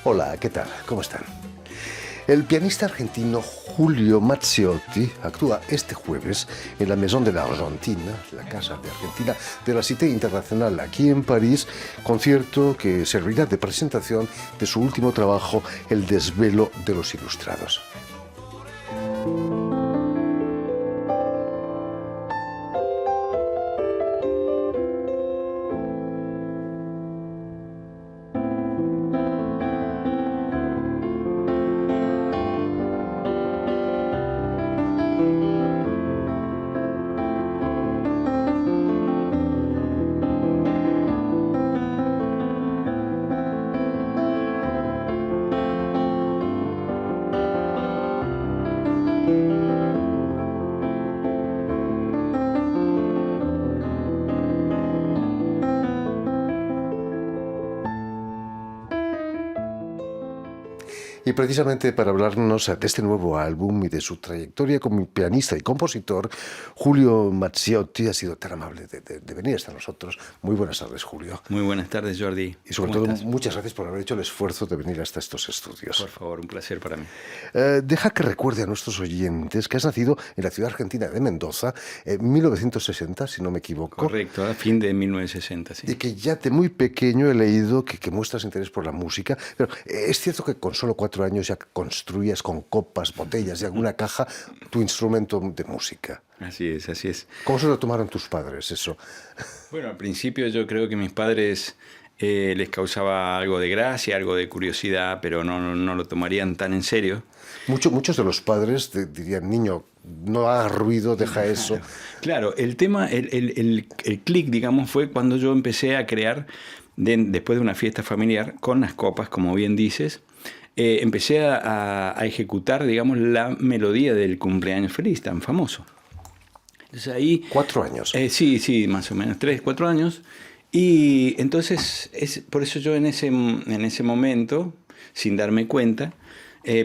Hola, ¿qué tal? ¿Cómo están? El pianista argentino Julio Mazziotti actúa este jueves en la Maison de la Argentina, la Casa de Argentina de la Cité Internacional aquí en París, concierto que servirá de presentación de su último trabajo, El desvelo de los ilustrados. Y precisamente para hablarnos de este nuevo álbum y de su trayectoria como pianista y compositor, Julio Mazziotti ha sido tan amable de venir hasta nosotros. Muy buenas tardes, Julio. Muy buenas tardes, Jordi. Y sobre todo, muchas gracias por haber hecho el esfuerzo de venir hasta estos estudios. Por favor, un placer para mí. Deja que recuerde a nuestros oyentes que has nacido en la ciudad argentina de Mendoza en 1960, si no me equivoco. Correcto, a fin de 1960, sí. Y que ya de muy pequeño he leído que muestras interés por la música. Pero es cierto que con solo 4 años ya construías con copas, botellas y alguna caja tu instrumento de música. Así es, así es. ¿Cómo se lo tomaron tus padres eso? Bueno, al principio yo creo que mis padres les causaba algo de gracia, algo de curiosidad, pero no lo tomarían tan en serio. Muchos de los padres dirían, niño, no hagas ruido, deja eso. Claro, el tema, el clic, digamos, fue cuando yo empecé a crear, después de una fiesta familiar, con las copas, como bien dices, empecé a ejecutar, digamos, la melodía del cumpleaños feliz, tan famoso. Entonces ahí... 4 años. Sí, más o menos, 3, 4 años. Y entonces, por eso yo en ese momento, sin darme cuenta,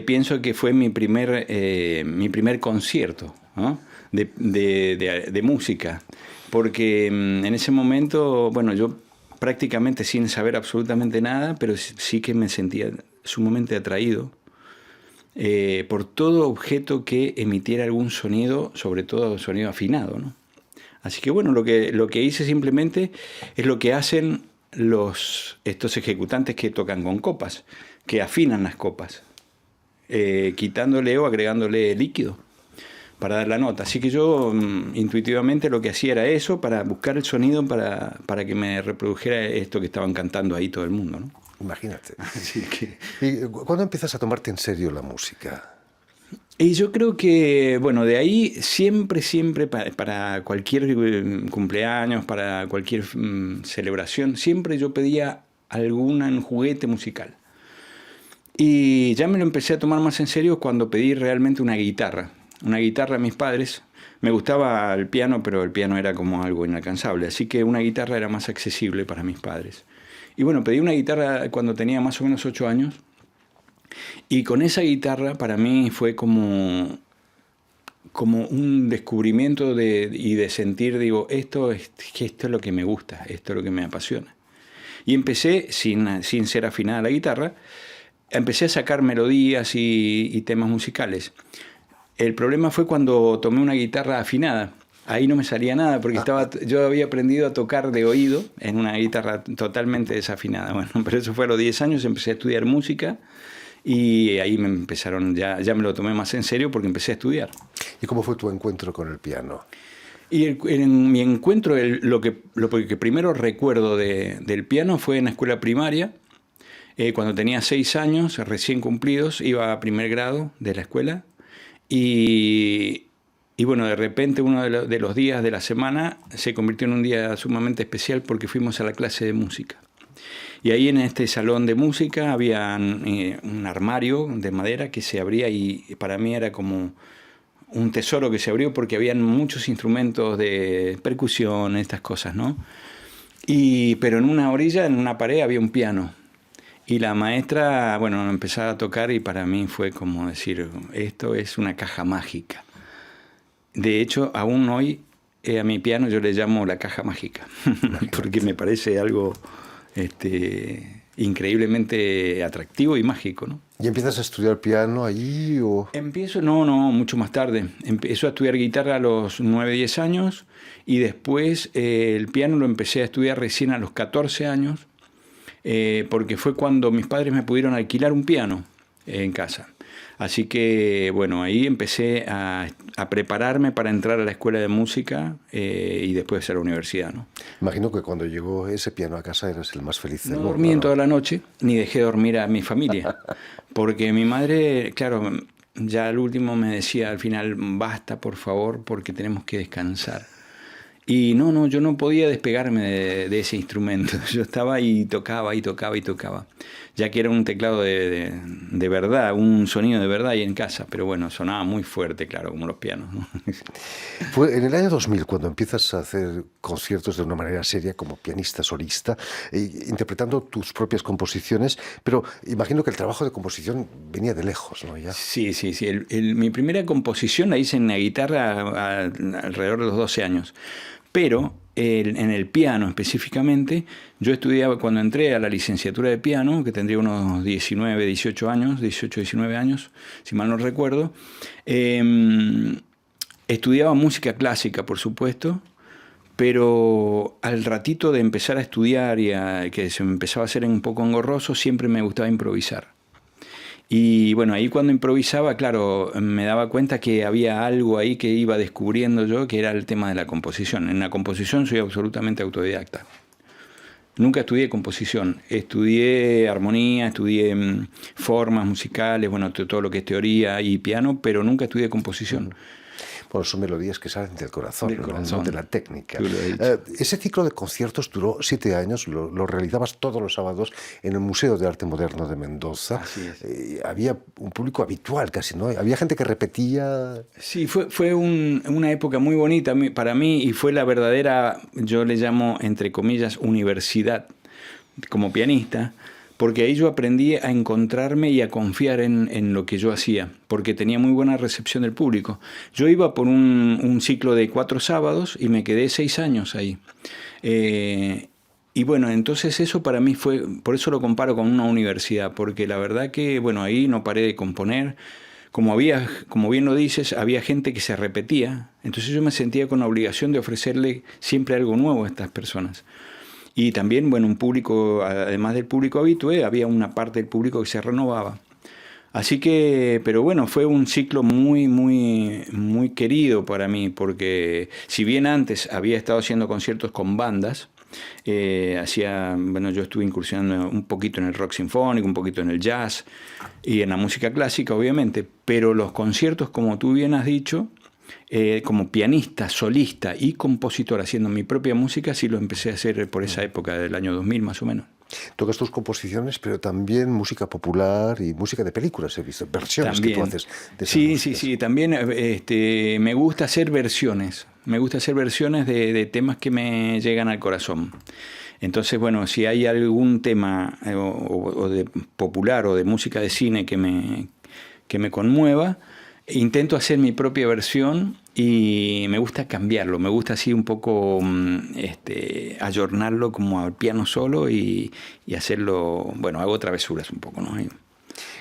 pienso que fue mi primer concierto, ¿no? de música. Porque en ese momento, bueno, yo prácticamente sin saber absolutamente nada, pero sí que me sentía sumamente atraído por todo objeto que emitiera algún sonido, sobre todo sonido afinado, ¿no? Así que bueno, lo que hice simplemente es lo que hacen estos ejecutantes que tocan con copas, que afinan las copas, quitándole o agregándole líquido para dar la nota. Así que yo intuitivamente lo que hacía era eso, para buscar el sonido para que me reprodujera esto que estaban cantando ahí todo el mundo, ¿no? Imagínate. Así que... ¿Y cuándo empiezas a tomarte en serio la música? Y yo creo que, bueno, de ahí siempre, para cualquier cumpleaños, para cualquier celebración, siempre yo pedía algún juguete musical. Y ya me lo empecé a tomar más en serio cuando pedí realmente una guitarra. Una guitarra a mis padres. Me gustaba el piano, pero el piano era como algo inalcanzable. Así que una guitarra era más accesible para mis padres. Y bueno, pedí una guitarra cuando tenía más o menos 8 años. Y con esa guitarra para mí fue como un descubrimiento y de sentir, digo, esto es lo que me gusta, esto es lo que me apasiona. Y empecé, sin ser afinada a la guitarra, empecé a sacar melodías y temas musicales. El problema fue cuando tomé una guitarra afinada. Ahí no me salía nada porque yo había aprendido a tocar de oído en una guitarra totalmente desafinada. Bueno, pero eso fue a los 10 años, empecé a estudiar música. Y ahí me empezaron, ya me lo tomé más en serio porque empecé a estudiar. ¿Y cómo fue tu encuentro con el piano? Y en mi encuentro, lo que primero recuerdo del piano fue en la escuela primaria, cuando tenía 6 años, recién cumplidos, iba a primer grado de la escuela. Y bueno, de repente uno de los días de la semana se convirtió en un día sumamente especial porque fuimos a la clase de música. Y ahí en este salón de música había un armario de madera que se abría y para mí era como un tesoro que se abrió porque habían muchos instrumentos de percusión, estas cosas, ¿no? Pero en una orilla, en una pared, había un piano. Y la maestra, bueno, empezaba a tocar y para mí fue como decir, esto es una caja mágica. De hecho, aún hoy a mi piano yo le llamo la caja mágica, porque me parece algo increíblemente atractivo y mágico, ¿no? ¿Y empiezas a estudiar piano allí o...? No, mucho más tarde. Empiezo a estudiar guitarra a los 9, 10 años y después el piano lo empecé a estudiar recién a los 14 años, porque fue cuando mis padres me pudieron alquilar un piano en casa. Así que, bueno, ahí empecé a prepararme para entrar a la escuela de música y después a la universidad, ¿no? Imagino que cuando llegó ese piano a casa eras el más feliz del No mundo, dormí en ¿no? toda la noche, ni dejé dormir a mi familia, porque mi madre, claro, ya al último me decía al final, basta por favor, porque tenemos que descansar. Y no, yo no podía despegarme de ese instrumento. Yo estaba ahí y tocaba, y tocaba, y tocaba. Ya que era un teclado de verdad, un sonido de verdad ahí en casa. Pero bueno, sonaba muy fuerte, claro, como los pianos, ¿no? Fue en el año 2000 cuando empiezas a hacer conciertos de una manera seria como pianista solista, interpretando tus propias composiciones, pero imagino que el trabajo de composición venía de lejos, ¿no? Ya. Sí. Mi primera composición la hice en la guitarra alrededor de los 12 años. Pero en el piano específicamente, yo estudiaba cuando entré a la licenciatura de piano, que tendría unos 18, 19 años, si mal no recuerdo. Estudiaba música clásica, por supuesto, pero al ratito de empezar a estudiar que se me empezaba a hacer un poco engorroso, siempre me gustaba improvisar. Y bueno, ahí cuando improvisaba, claro, me daba cuenta que había algo ahí que iba descubriendo yo, que era el tema de la composición. En la composición soy absolutamente autodidacta. Nunca estudié composición, estudié armonía, estudié formas musicales, bueno, todo lo que es teoría y piano, pero nunca estudié composición. Bueno, son melodías que salen del corazón, Del corazón. no de la técnica. Tú lo has dicho. Ese ciclo de conciertos duró 7 años, lo realizabas todos los sábados en el Museo de Arte Moderno de Mendoza. Así es. Había un público habitual casi, ¿no? Había gente que repetía. Sí, fue una época muy bonita para mí y fue la verdadera, yo le llamo, entre comillas, universidad como pianista, porque ahí yo aprendí a encontrarme y a confiar en lo que yo hacía, porque tenía muy buena recepción del público. Yo iba por un ciclo de 4 sábados y me quedé 6 años ahí. Y bueno, entonces eso para mí fue, por eso lo comparo con una universidad, porque la verdad que, bueno, ahí no paré de componer. Como bien lo dices, había gente que se repetía, entonces yo me sentía con la obligación de ofrecerle siempre algo nuevo a estas personas. Y también, bueno, un público, además del público habitué, había una parte del público que se renovaba. Así que, pero bueno, fue un ciclo muy querido para mí, porque si bien antes había estado haciendo conciertos con bandas, yo estuve incursionando un poquito en el rock sinfónico, un poquito en el jazz y en la música clásica, obviamente, pero los conciertos, como tú bien has dicho, como pianista, solista y compositor haciendo mi propia música, sí lo empecé a hacer por esa época del año 2000 más o menos. Tocas tus composiciones, pero también música popular y música de películas, he visto, versiones También. que tú haces de esas Sí, músicas. también me gusta hacer versiones. Me gusta hacer versiones de temas que me llegan al corazón. Entonces, bueno, si hay algún tema o de popular o de música de cine que me conmueva, intento hacer mi propia versión y me gusta cambiarlo, me gusta así un poco ayornarlo como al piano solo y hacerlo, bueno, hago travesuras un poco, ¿no?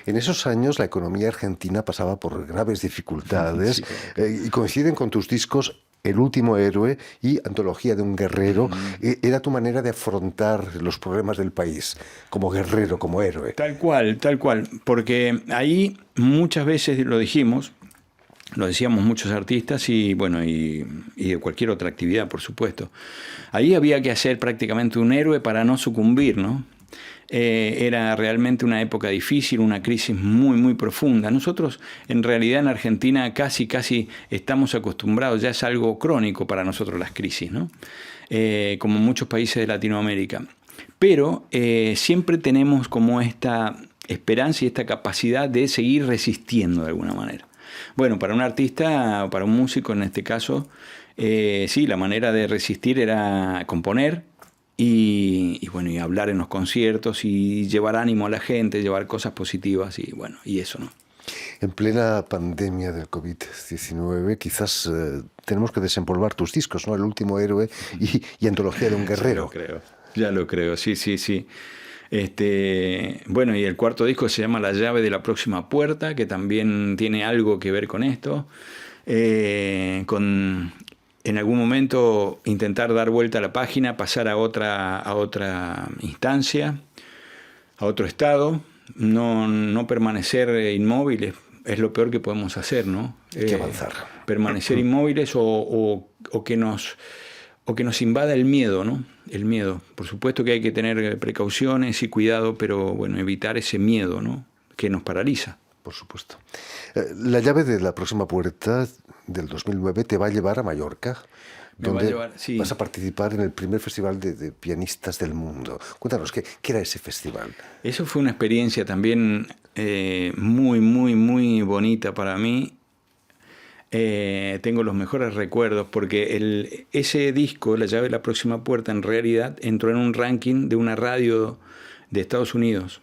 En esos años la economía argentina pasaba por graves dificultades Sí. Y coinciden con tus discos El último héroe y Antología de un guerrero. Era tu manera de afrontar los problemas del país como guerrero, como héroe. Tal cual, porque ahí muchas veces lo dijimos, lo decíamos muchos artistas y bueno, y de cualquier otra actividad, por supuesto. Ahí había que hacer prácticamente un héroe para no sucumbir, ¿no? Era realmente una época difícil, una crisis muy profunda. Nosotros, en realidad, en Argentina casi estamos acostumbrados, ya es algo crónico para nosotros las crisis, ¿no? Como muchos países de Latinoamérica. Pero siempre tenemos como esta esperanza y esta capacidad de seguir resistiendo de alguna manera. Bueno, para un artista, para un músico en este caso, sí, la manera de resistir era componer y hablar en los conciertos y llevar ánimo a la gente, llevar cosas positivas y bueno, y eso, ¿no? En plena pandemia del COVID-19, quizás tenemos que desempolvar tus discos, ¿no? El último héroe y Antología de un guerrero. Sí, lo creo. Ya lo creo, sí, sí, sí. Bueno, y el cuarto disco se llama La llave de la próxima puerta, que también tiene algo que ver con esto. Con en algún momento intentar dar vuelta a la página, pasar a otra instancia, a otro estado, no permanecer inmóviles, es lo peor que podemos hacer, ¿no? Hay que avanzar. Permanecer inmóviles o que nos invada el miedo, ¿no? El miedo. Por supuesto que hay que tener precauciones y cuidado, pero bueno, evitar ese miedo, ¿no? Que nos paraliza. Por supuesto. La llave de la próxima puerta del 2009 te va a llevar a Mallorca, donde sí. vas a participar en el primer festival de pianistas del mundo. Cuéntanos, ¿qué era ese festival? Eso fue una experiencia también muy, muy, muy bonita para mí. Tengo los mejores recuerdos porque ese disco, La llave de la próxima puerta, en realidad entró en un ranking de una radio de Estados Unidos.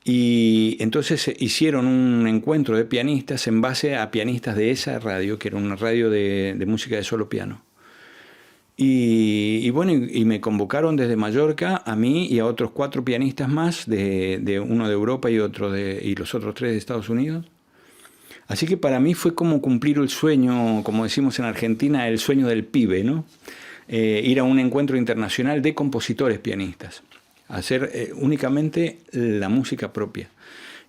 Y entonces hicieron un encuentro de pianistas en base a pianistas de esa radio, que era una radio de música de solo piano. Y bueno, y me convocaron desde Mallorca a mí y a otros 4 pianistas más, de uno de Europa y los otros 3 de Estados Unidos. Así que para mí fue como cumplir el sueño, como decimos en Argentina, el sueño del pibe, ¿no? Ir a un encuentro internacional de compositores pianistas. Hacer únicamente la música propia.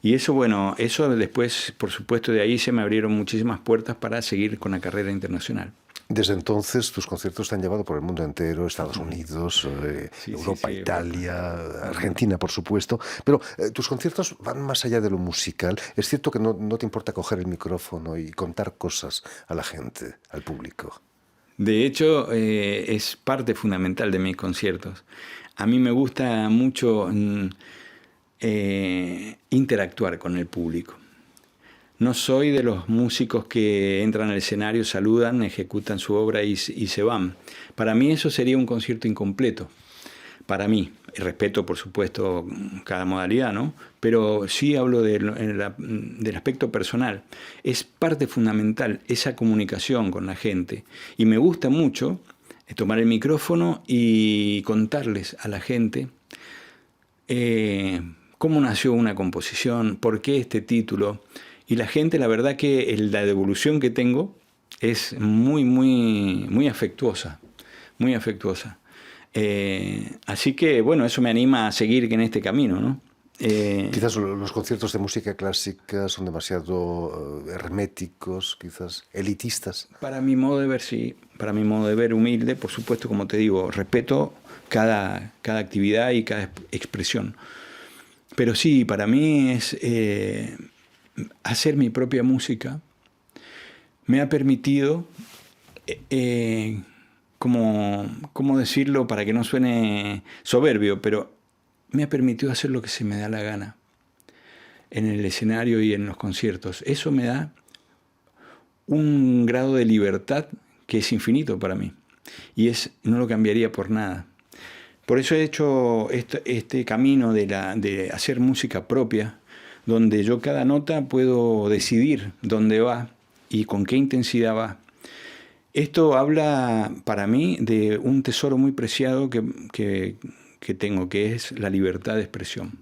Y eso, bueno, eso después, por supuesto, de ahí se me abrieron muchísimas puertas para seguir con la carrera internacional. Desde entonces tus conciertos te han llevado por el mundo entero, Estados Unidos, Europa, sí, Italia, Argentina, por supuesto. Pero tus conciertos van más allá de lo musical. Es cierto que no te importa coger el micrófono y contar cosas a la gente, al público. De hecho, es parte fundamental de mis conciertos. A mí me gusta mucho interactuar con el público. No soy de los músicos que entran al escenario, saludan, ejecutan su obra y se van. Para mí eso sería un concierto incompleto. Para mí. Y respeto, por supuesto, cada modalidad, ¿no? Pero sí hablo del aspecto personal. Es parte fundamental esa comunicación con la gente. Y me gusta mucho tomar el micrófono y contarles a la gente cómo nació una composición, por qué este título. Y la gente, la verdad que la devolución que tengo es muy, muy, muy afectuosa, muy afectuosa. Así que, bueno, eso me anima a seguir en este camino, ¿no? Quizás los conciertos de música clásica son demasiado herméticos, quizás elitistas. Para mi modo de ver, sí. Para mi modo de ver, humilde, por supuesto, como te digo, respeto cada actividad y cada expresión. Pero sí, para mí es hacer mi propia música. Me ha permitido, ¿cómo decirlo para que no suene soberbio? Pero me ha permitido hacer lo que se me da la gana en el escenario y en los conciertos. Eso me da un grado de libertad que es infinito para mí. Y no lo cambiaría por nada. Por eso he hecho este camino de hacer música propia, donde yo cada nota puedo decidir dónde va y con qué intensidad va. Esto habla para mí de un tesoro muy preciado que tengo, que es la libertad de expresión.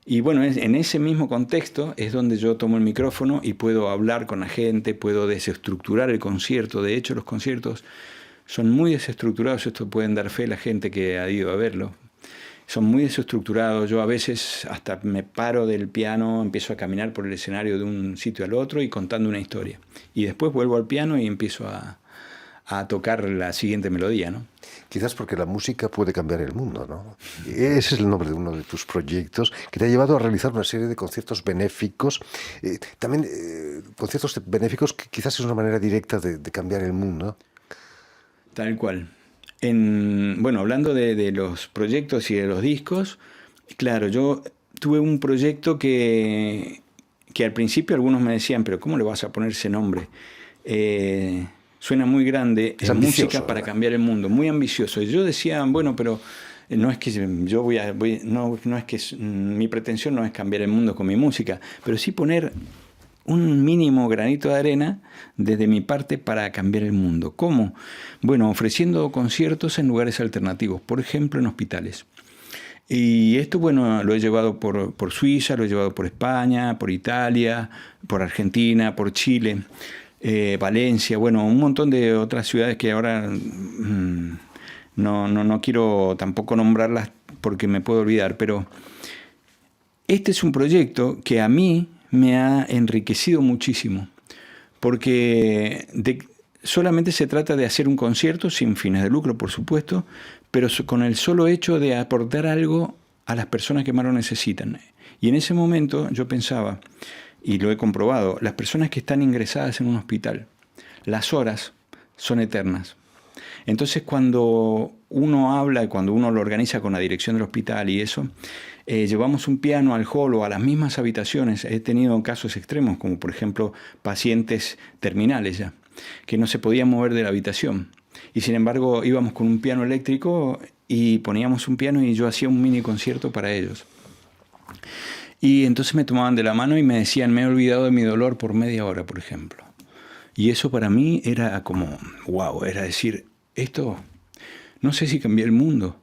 Y bueno, en ese mismo contexto es donde yo tomo el micrófono y puedo hablar con la gente, puedo desestructurar el concierto. De hecho, los conciertos son muy desestructurados, esto pueden dar fe la gente que ha ido a verlo. Son muy desestructurados. Yo a veces hasta me paro del piano, empiezo a caminar por el escenario de un sitio al otro y contando una historia. Y después vuelvo al piano y empiezo a tocar la siguiente melodía, ¿no? Quizás porque la música puede cambiar el mundo, ¿no? Ese es el nombre de uno de tus proyectos que te ha llevado a realizar una serie de conciertos benéficos. También conciertos benéficos que quizás es una manera directa de cambiar el mundo. Tal cual. Bueno, hablando de los proyectos y de los discos, claro, yo tuve un proyecto que al principio algunos me decían, pero ¿cómo le vas a poner ese nombre? Suena muy grande, es música para cambiar el mundo, muy ambicioso. Y yo decía, bueno, pero no es que yo no es que mi pretensión no es cambiar el mundo con mi música, pero sí poner un mínimo granito de arena desde mi parte para cambiar el mundo. ¿Cómo? Bueno, ofreciendo conciertos en lugares alternativos, por ejemplo, en hospitales. Y esto, bueno, lo he llevado por Suiza, lo he llevado por España, por Italia, por Argentina, por Chile, Valencia, bueno, un montón de otras ciudades que ahora no quiero tampoco nombrarlas porque me puedo olvidar, pero este es un proyecto que a mí me ha enriquecido muchísimo, porque solamente se trata de hacer un concierto sin fines de lucro, por supuesto, pero con el solo hecho de aportar algo a las personas que más lo necesitan. Y en ese momento yo pensaba, y lo he comprobado, las personas que están ingresadas en un hospital, las horas son eternas. Entonces cuando uno habla, cuando uno lo organiza con la dirección del hospital y eso, llevamos un piano al hall o a las mismas habitaciones. He tenido casos extremos, como por ejemplo pacientes terminales ya, que no se podían mover de la habitación. Y sin embargo íbamos con un piano eléctrico y poníamos un piano y yo hacía un mini concierto para ellos. Y entonces me tomaban de la mano y me decían, me he olvidado de mi dolor por media hora, por ejemplo. Y eso para mí era como, wow, era decir, esto, no sé si cambié el mundo,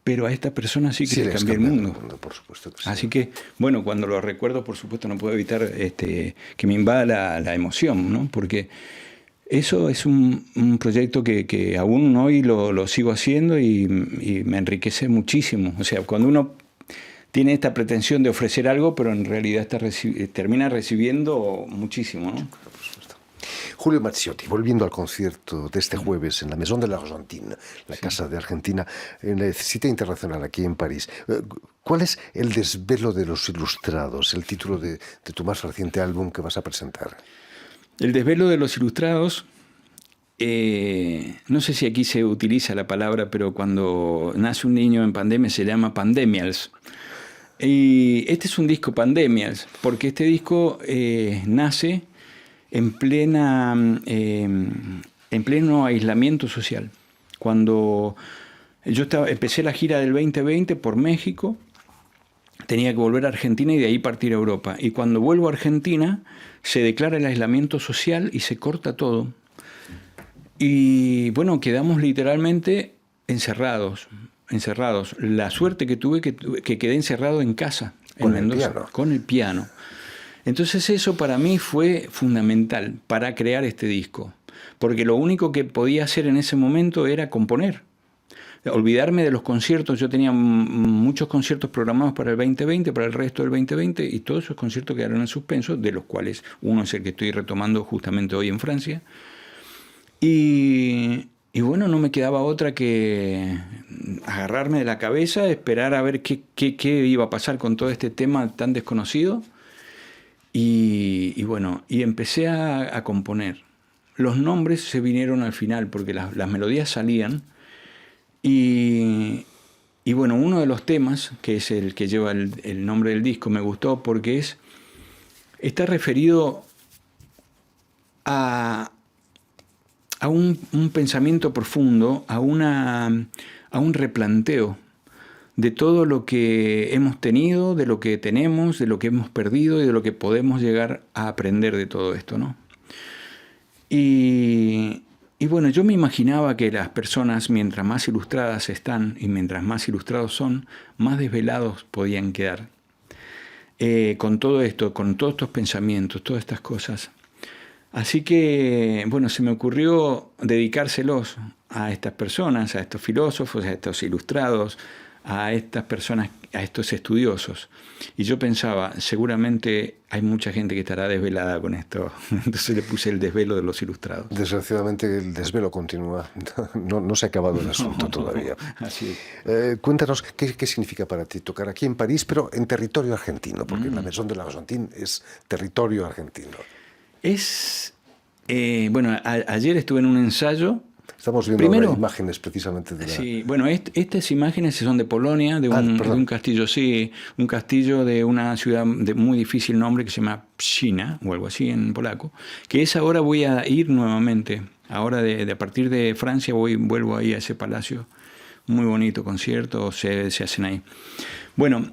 pero a esta persona sí que le cambié el mundo. Por supuesto que sí. Así que, bueno, cuando lo recuerdo, por supuesto, no puedo evitar que me invada la emoción, ¿no? Porque eso es un proyecto que aún hoy lo sigo haciendo y me enriquece muchísimo. O sea, cuando uno tiene esta pretensión de ofrecer algo, pero en realidad termina recibiendo muchísimo, ¿no? Julio Mazziotti, volviendo al concierto de este jueves en la Maison de l'Argentine, la Casa de Argentina, en la Cita Internacional aquí en París, ¿cuál es el desvelo de los ilustrados, el título de tu más reciente álbum que vas a presentar? El desvelo de los ilustrados, no sé si aquí se utiliza la palabra, pero cuando nace un niño en pandemia se llama Pandemials. Y este es un disco Pandemials, porque este disco nace en pleno aislamiento social. Cuando yo empecé la gira del 2020 por México, tenía que volver a Argentina y de ahí partir a Europa. Y cuando vuelvo a Argentina, se declara el aislamiento social y se corta todo. Y bueno, quedamos literalmente encerrados. La suerte que tuve que quedé encerrado en casa, en Mendoza, con el piano. Entonces eso para mí fue fundamental para crear este disco, porque lo único que podía hacer en ese momento era componer. Olvidarme de los conciertos. Yo tenía muchos conciertos programados para el 2020, para el resto del 2020, y todos esos conciertos quedaron en suspenso, de los cuales uno es el que estoy retomando justamente hoy en Francia. Y bueno, no me quedaba otra que agarrarme de la cabeza, esperar a ver qué iba a pasar con todo este tema tan desconocido. Y bueno, y empecé a componer. Los nombres se vinieron al final, porque las melodías salían. Y bueno, uno de los temas, que es el que lleva el nombre del disco, me gustó porque está referido a un pensamiento profundo, a un replanteo de todo lo que hemos tenido, de lo que tenemos, de lo que hemos perdido y de lo que podemos llegar a aprender de todo esto, ¿no? Y bueno, yo me imaginaba que las personas, mientras más ilustradas están y mientras más ilustrados son, más desvelados podían quedar. Con todo esto, con todos estos pensamientos, todas estas cosas. Así que, bueno, se me ocurrió dedicárselos a estas personas, a estos filósofos, a estos ilustrados, a estas personas, a estos estudiosos. Y yo pensaba, seguramente hay mucha gente que estará desvelada con esto. Entonces le puse el desvelo de los ilustrados. Desgraciadamente el desvelo continúa. No se ha acabado el asunto todavía. Así es. Cuéntanos, ¿qué significa para ti tocar aquí en París, pero en territorio argentino? Porque la Maison de l'Argentine es territorio argentino. Bueno, ayer estuve en un ensayo. Estamos viendo imágenes precisamente de la... Sí, bueno, estas imágenes son de Polonia, de un castillo, sí, un castillo de una ciudad de muy difícil nombre que se llama Pcina, o algo así en polaco, que ahora voy a ir nuevamente. Ahora a partir de Francia vuelvo ahí a ese palacio, muy bonito concierto, se hacen ahí. Bueno,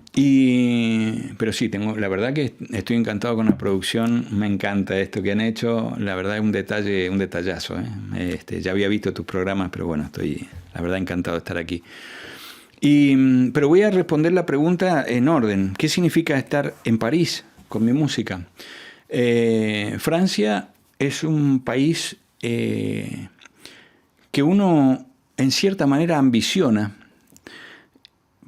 pero sí, la verdad que estoy encantado con la producción, me encanta esto que han hecho, la verdad es un detallazo. Ya había visto tus programas, pero bueno, estoy, la verdad, encantado de estar aquí. Pero voy a responder la pregunta en orden. ¿Qué significa estar en París con mi música? Francia es un país que uno, en cierta manera, ambiciona,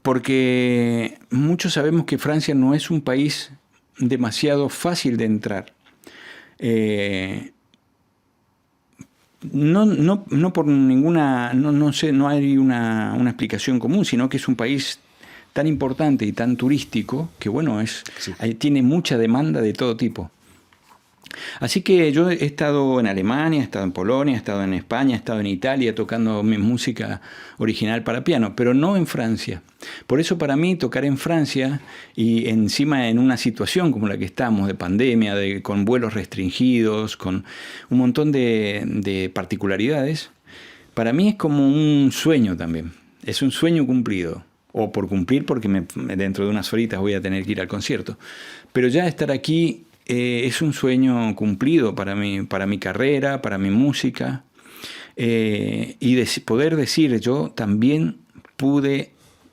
porque muchos sabemos que Francia no es un país demasiado fácil de entrar. No por ninguna, no sé, no hay una explicación común, sino que es un país tan importante y tan turístico que, bueno, Sí. tiene mucha demanda de todo tipo. Así que yo he estado en Alemania, he estado en Polonia, he estado en España, he estado en Italia tocando mi música original para piano, pero no en Francia. Por eso para mí tocar en Francia y encima en una situación como la que estamos, de pandemia, con vuelos restringidos, con un montón de particularidades, para mí es como un sueño también. Es un sueño cumplido. O por cumplir porque dentro de unas horitas voy a tener que ir al concierto. Pero ya estar aquí es un sueño cumplido para mi carrera, para mi música. Y poder decir, yo también pude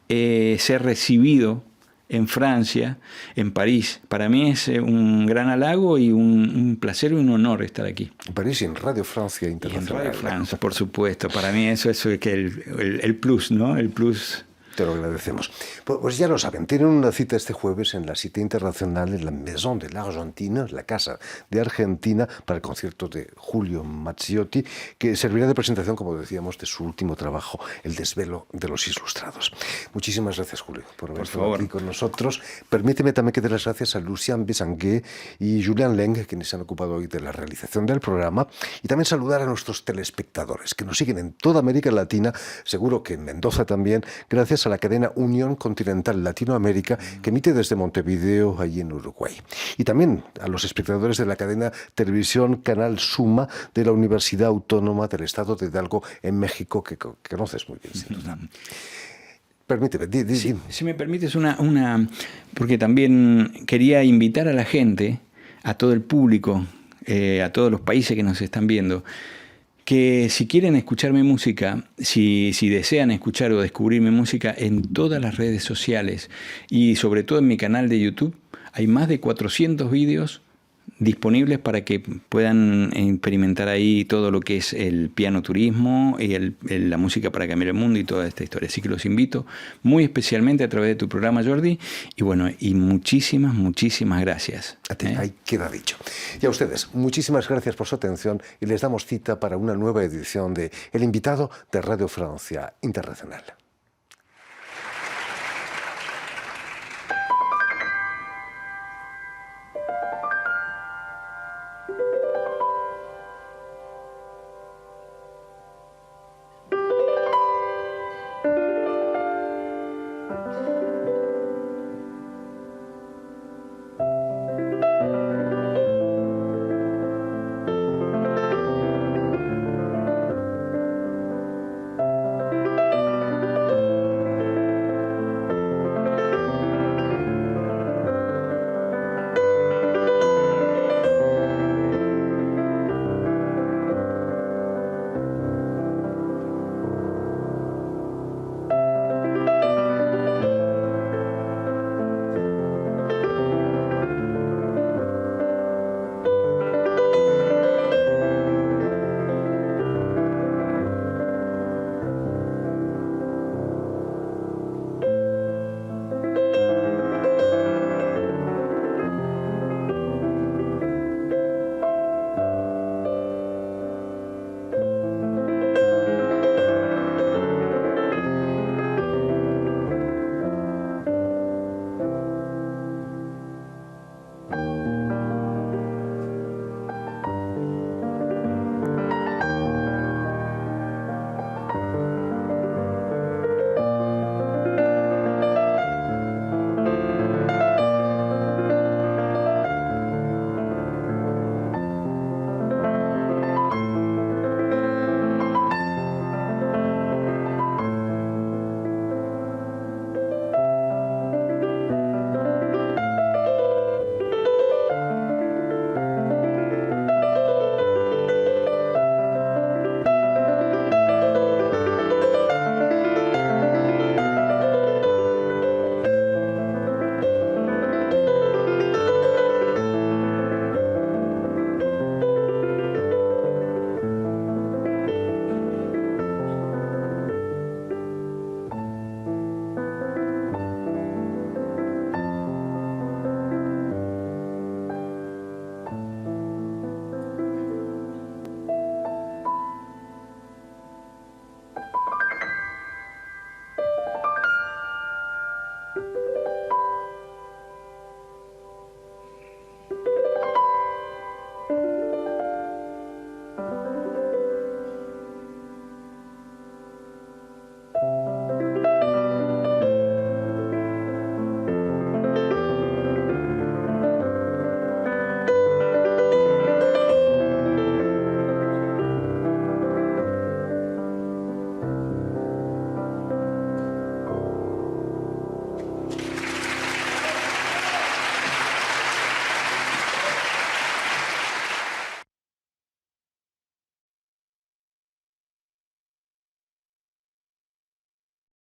ser recibido en Francia, en París. Para mí es un gran halago y un placer y un honor estar aquí. En París y en Radio Francia Internacional. Y en Radio France, por supuesto. Para mí eso es que el plus, ¿no? El plus. Te lo agradecemos. Pues ya lo saben, tienen una cita este jueves en la Cité Internacional, en la Maison de l'Argentine, la Casa de Argentina, para el concierto de Julio Mazziotti, que servirá de presentación, como decíamos, de su último trabajo, El desvelo de los ilustrados. Muchísimas gracias, Julio, por haber estado aquí con nosotros. Permíteme también que dé las gracias a Lucien Bessanguet y Julian Leng, quienes se han ocupado hoy de la realización del programa, y también saludar a nuestros telespectadores, que nos siguen en toda América Latina, seguro que en Mendoza también, gracias a la cadena Unión Continental Latinoamérica, que emite desde Montevideo, allí en Uruguay. Y también a los espectadores de la cadena Televisión Canal Suma de la Universidad Autónoma del Estado de Hidalgo en México, que conoces muy bien, sin duda. Permíteme, Si me permites porque también quería invitar a la gente, a todo el público, a todos los países que nos están viendo, que si quieren escuchar mi música, si desean escuchar o descubrir mi música en todas las redes sociales y sobre todo en mi canal de YouTube, hay más de 400 vídeos disponibles para que puedan experimentar ahí todo lo que es el piano turismo y la música para cambiar el mundo y toda esta historia. Así que los invito muy especialmente a través de tu programa, Jordi, y bueno, y muchísimas gracias. A ti, ahí queda dicho. Y a ustedes, muchísimas gracias por su atención y les damos cita para una nueva edición de El Invitado de Radio Francia Internacional.